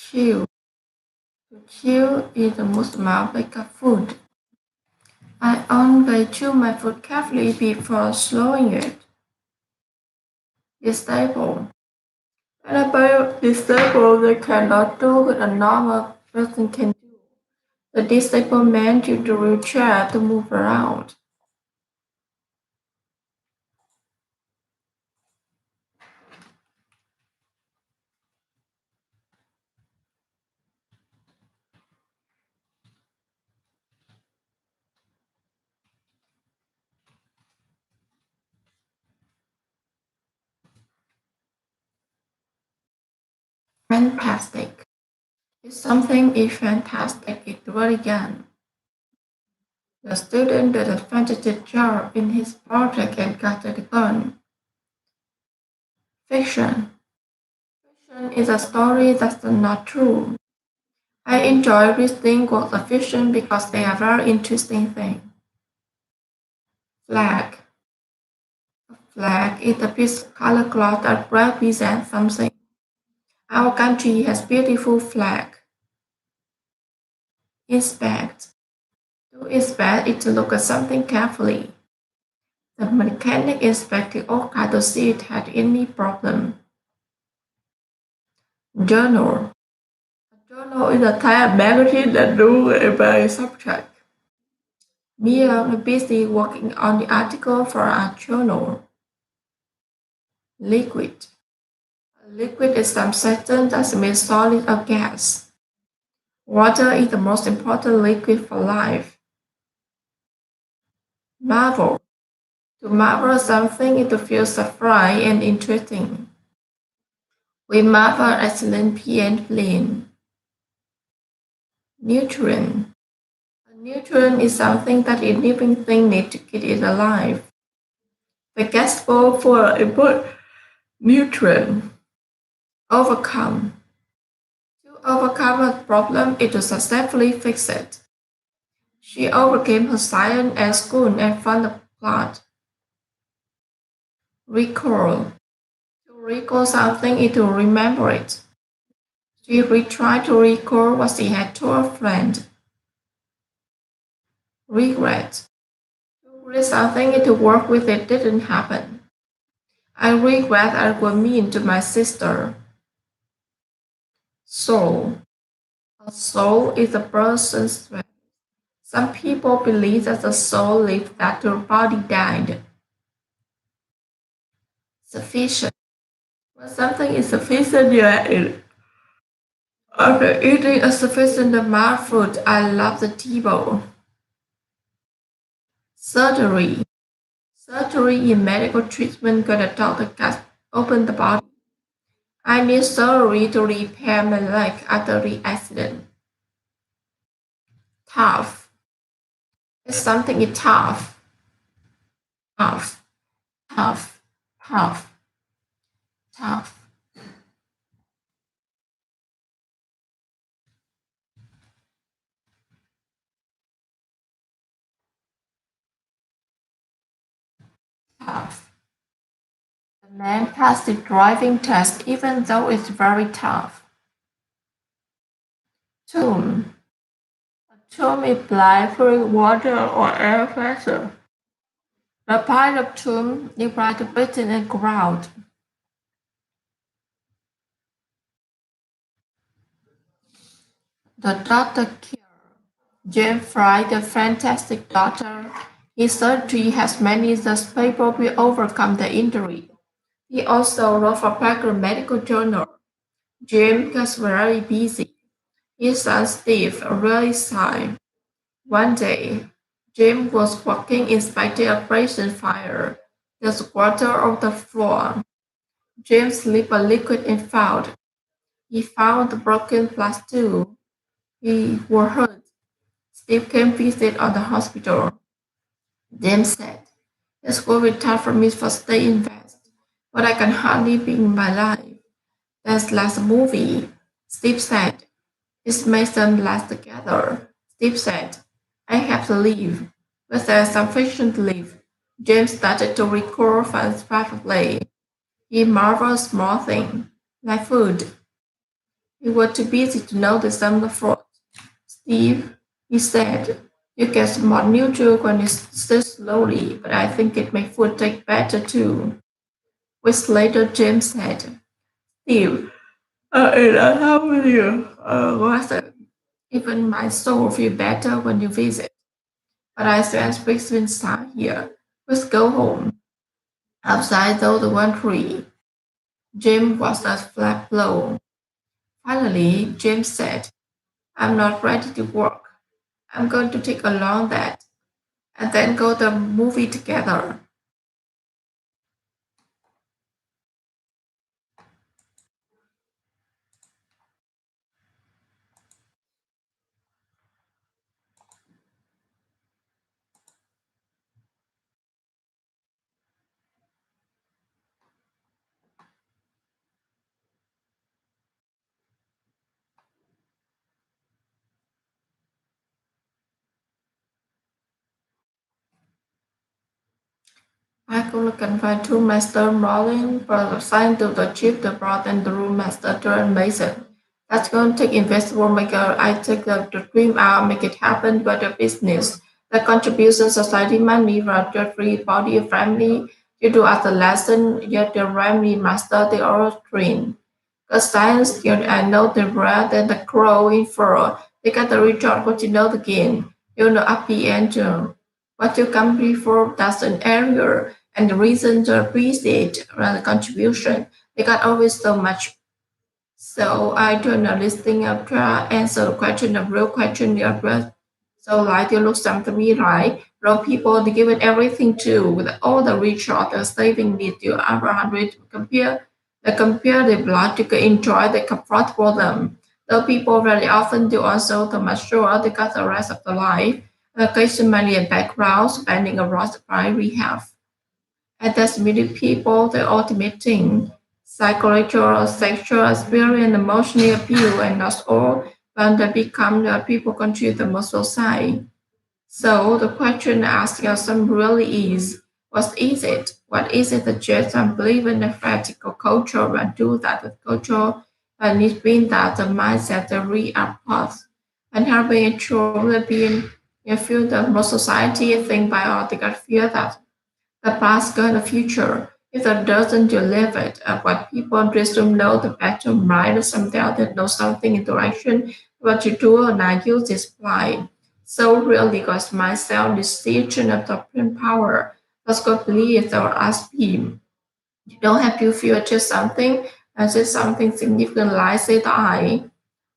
Chew. To chew is the most mouth-like food. I always chew my food carefully before swallowing it. Disable. And about disable, they cannot do what a normal person can do. The disabled man used the wheelchair to move around. Fantastic. If something is fantastic, it's really young. The student did a fantastic job in his project and got it done. Fiction. Fiction is a story that's not true. I enjoy reading works of fiction because they are very interesting things. Flag. A flag is a piece of colored cloth that represents something. Our country has beautiful flag. Inspect. To inspect is to look at something carefully. The mechanic inspected all car to see it had any problem. Journal. A journal is a type of magazine that do a subject. Me and I'm busy working on the article for our journal. Liquid. A liquid is some substance that's made solid or gas. Water is the most important liquid for life. Marvel. To marvel something is to feel surprised and interesting. We marvel at excellent and plain. Nutrient. A nutrient is something that a living thing needs to keep it alive. Vegetable for input nutrient. Overcome. To overcome a problem is to successfully fix it. She overcame her science at school and found a plot. Recall. To recall something is to remember it. She tried to recall what she had told a friend. Regret. To regret something is to work with it didn't happen. I regret I was mean to my sister. Soul. A soul is a person's spirit. Some people believe that the soul lives after the body died. Sufficient. When something is sufficient, you are in. After eating a sufficient amount of food, I love the table. Surgery. Surgery in medical treatment when a doctor cuts open the body. I need surgery to repair my leg after the accident. Tough. If something is tough. Tough. Tough. Tough. Tough. Tough. The man passed the driving test even though it's very tough. Tomb. A tomb implies pouring water or air pressure. The pile of tomb implies the breathing and ground. The doctor cure. James Fry, the fantastic doctor. His surgery has managed that people will overcome the injury. He also wrote for Parker Medical Journal. Jim gets very busy. His son Steve really shy. One day, Jim was walking inspecting a brazen fire. There's water on the floor. Jim slipped a liquid and found. He found the broken glass too. He was hurt. Steve came visit on the hospital. Jim said, "It's very tough for me to stay in West, but I can hardly be in my life." That's last movie. Steve said, "It makes them last together." Steve said, "I have to leave." But there's sufficient to leave. James started to recall fast privately. He marveled small things, like food. He was too busy to notice some fraud. Steve, he said, you get more neutral when you sit slowly, but I think it makes food taste better too. Weeks later, James said, Steve, I help with you. Rather, even my soul feel better when you visit. But I still speak inside here. Let's go home. Outside though the one tree. Jim was a flat blow. Finally, James said, I'm not ready to work. I'm going to take a long nap and then go to the movie together. I could confide to Master Marlin, but assigned to the chief, the broad and the room master turn Mason. That's going to take investable maker. I take the dream out, make it happen, but the business. The contribution society money, rather free body family. You do as a lesson, yet the family master the oral train. The science student I know the rat and the crow in fur. They got the Richard what you know again. You know up the engine. What you come before that's an area and the reason to appreciate the contribution. They got always so much. So I do a listing of try answer the question of real question you address. So like you look something to me right. Real people they give it everything to with all the resource the saving need you ever hundred compare the blood to enjoy the comfort for them. The people very often do also to make sure they got the rest of the life. Occasionally a background spending a lot of time we have. And that's many people the ultimate thing. Psychological, sexual experience, emotional appeal, and not all when they become the people contribute the most society. So the question asked yourself really is, what is it? What is it that just believe in the practical culture and do that with culture and it's been that the mindset the real path and helping it truly being you feel the most society think by all they got fear that the past got the future. If that doesn't deliver it, what people just don't know the better mind something that knows something in direction what you do and I use this blind. So really because myself decision of the power was God believe or ask him. You don't have to feel just something and just something significant like say the I.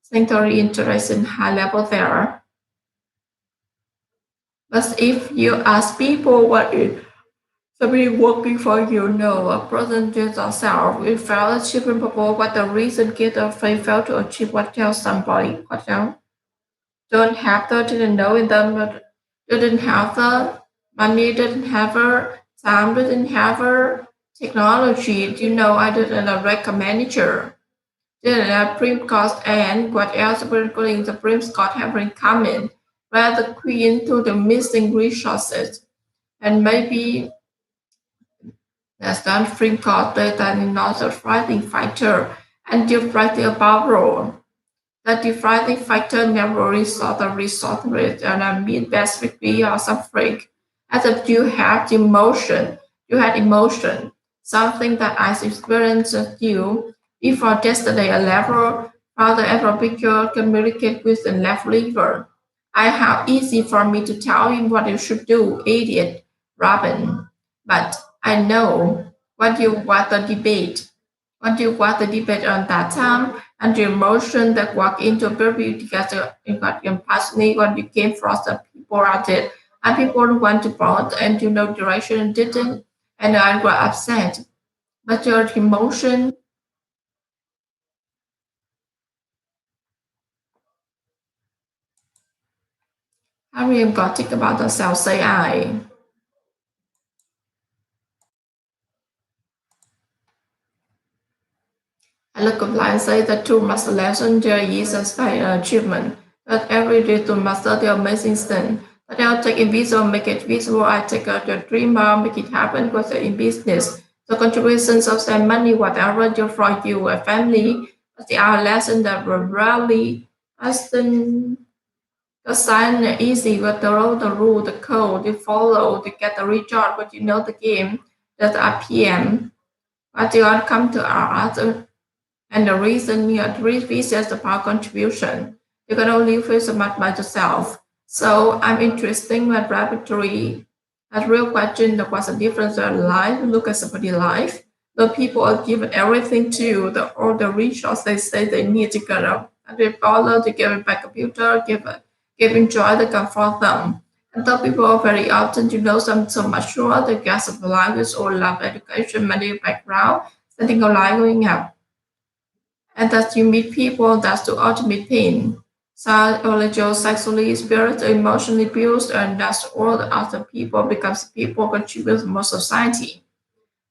Think very interesting high level there. But if you ask people what is somebody working for you know a person just yourself we fail achieving purpose what the reason give the fail to achieve what tell somebody what else don't have the didn't know in them but didn't have the money didn't have her time didn't have her technology you know I didn't a record manager didn't have prime cost and what else including the prime cost have in common where the queen to the missing resources and maybe that's done free called data in another fighting fighter and differently about role. The differently fighter never resort the resort rate and I mean best degree of suffering. As if you have emotion, you had emotion, something that I experienced with you before yesterday a level father ever picture communicate with the left liver. I how easy for me to tell him what you should do, idiot, Robin. But I know what you want the debate on that time, and the emotion that walk into baby together in what passionate when you came from the people out it, and people want to vote and you know direction didn't, and I got upset. But your emotion, Harry got think about the self say I look compliance say that too much lesson there is a style achievement. That every day to master the amazing thing. But I'll take invisible, make it visible. I take out the dreamer, make it happen with in business. The contributions of send money, whatever you for you, a family, There are lessons that were rarely assigned easy, but the rule, the code, you follow to get the result, but you know the game, that RPM, but the outcome to our other. And the reason you are three pieces the power contribution. You can only feel so much by yourself. So I'm interested in my laboratory. A real question that what's the difference in life? Look at somebody's life. The people are given everything to all the resources they say they need to get up. And they follow to give it back computer, give enjoy the comfort them. And the people are very often you know some so much sure the gas of life is all love education, money background, setting a life going up and that you meet people that's the ultimate pain. Psychological, sexually, spiritually, emotionally abused, and that's all the other people because people contribute to more society.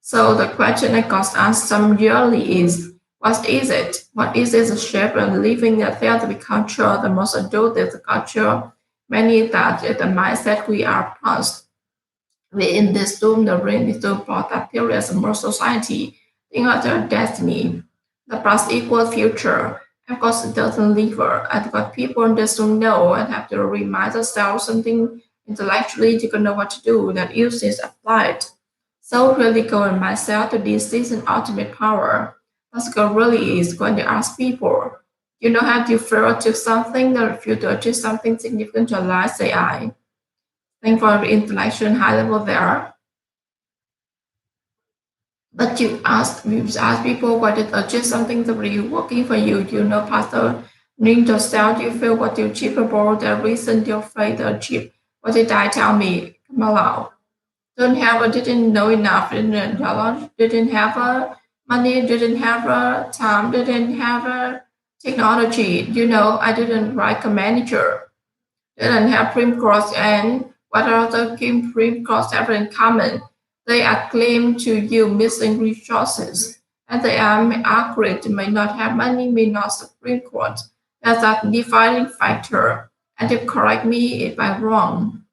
So the question that got asked some yearly is, what is it? What is it the shape and living that the culture, the most adult is the culture, many that is the mindset we are past. We in this doom, the rain is to brought that period of more society, think of their destiny. The past equals future. Of course, it doesn't live. And what people just don't know and have to remind themselves something intellectually to know what to do that uses applied. So really go in myself to this season ultimate power. That's what really is going to ask people. You know how to feel to something or if you to achieve something significant to your life, say I. Thank for the intellectual high level there. But you ask people what is achieve something that really working for you. You know, Pastor, knowing yourself, you feel what you achievable, the reason you fail to achieve. What did I tell me? Come along. Don't have a didn't know enough, didn't know, didn't have a money, didn't have a time, didn't have a technology. You know, I didn't write a manager, didn't have Supreme Court and what are the Supreme Court have in common? They are claimed to you missing resources, and they are accurate, may not have money, may not Supreme Court. That's a defining factor. And you correct me if I'm wrong.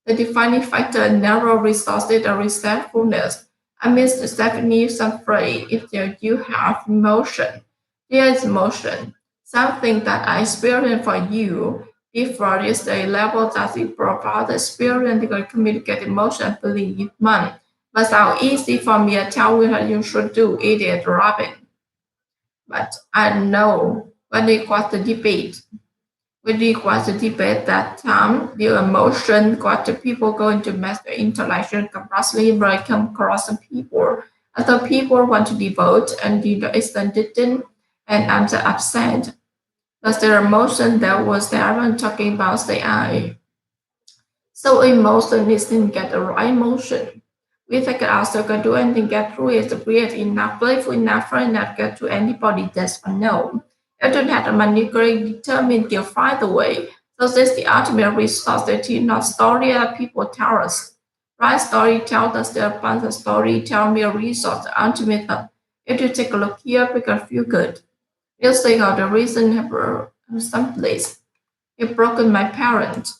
The defining factor in narrow resources or resourcefulness. I miss the definition phrase if you have emotion. There is emotion, something that I experience for you. Before is the level that you provide the experience, you can communicate emotion, believe, man. But how easy for me to tell you how you should do, idiot Robin. But I know when it was the debate, when it was a debate that time, the emotion got the people going to mass the intellectual capacity right come across the people. Other people want to devote and the extent didn't, and I'm so upset. Because their emotion that was there when talking about the I. So emotion is to get the right emotion. We think also can do anything get through it to create enough, playful enough, for enough get to anybody that's unknown. You don't have to manipulate, determine to find the way. So this is the ultimate resource that is not story that people tell us. Right story tell us their bunch of story, tell me a resource, the ultimate. If you take a look here, we can feel good. You think of the reason for some place. It broken my parent.